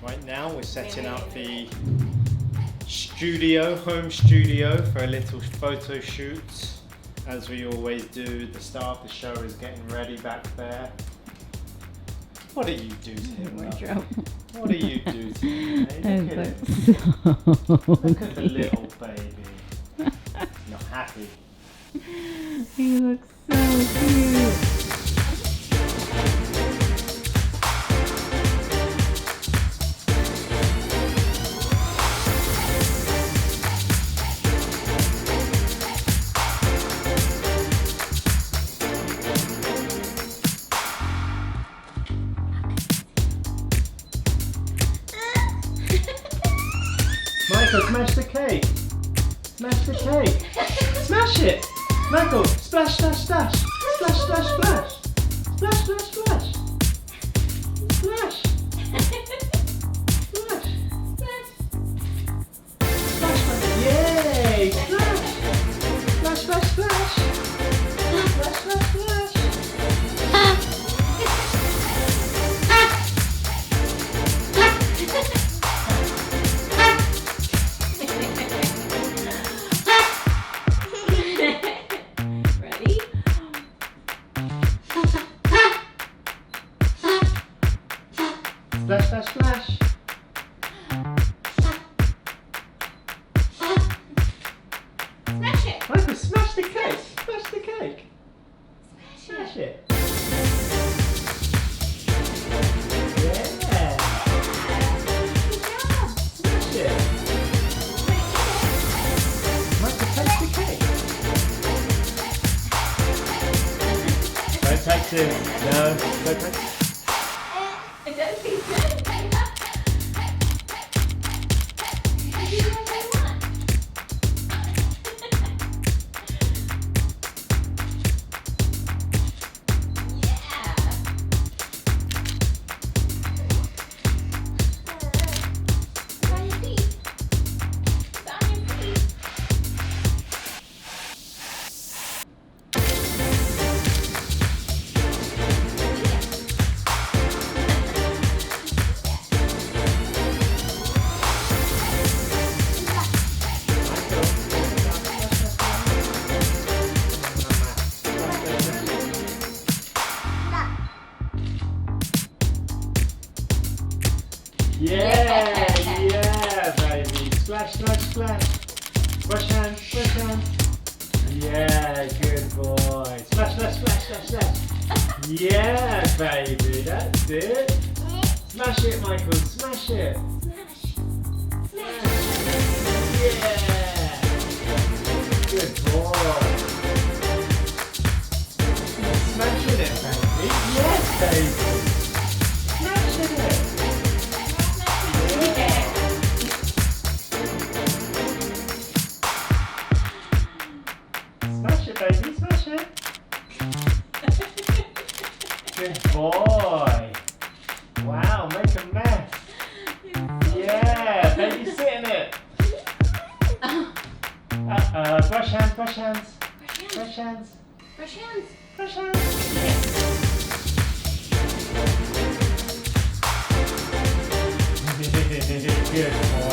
Right now we're setting up the home studio for a little photo shoot. As we always do, the star of the show is getting ready back there. What do you do to him? Wardrobe. What do you do to him? Hey, look at him. So Look at the little baby. He's not happy. He looks so cute. Michael, smash the cake! Smash the cake! Smash it! Michael, splash, splash, splash! Splash, splash, splash! Splash, splash, splash! Splash! Splash! Splash, splash! Yay! Splash! Splash, splash, splash! Splash, splash, splash! Ready? Splash, splash, splash! Smash it! Michael, smash the cake! Smash the cake! Smash it! Yeah! Smash it! Michael, taste the cake! Don't taste it! No, don't taste it! It does taste good. You do what I want. Yeah. It's on your feet. It's on your feet. Yeah, yeah, baby. Splash, splash, splash. Wash hands, wash hands. Yeah, good boy. Splash, splash, splash, splash, splash. Yeah, baby, that's it. Smash it, Michael, smash it. Yeah. Good boy. Smashing it, baby. Yes, baby. Smashing it. Smash it, baby, smash it. Good boy. Wow, make a mess. Yeah, baby, sit in it. Brush hands, brush hands. Brush hands. Brush hands. Brush hands. Good boy.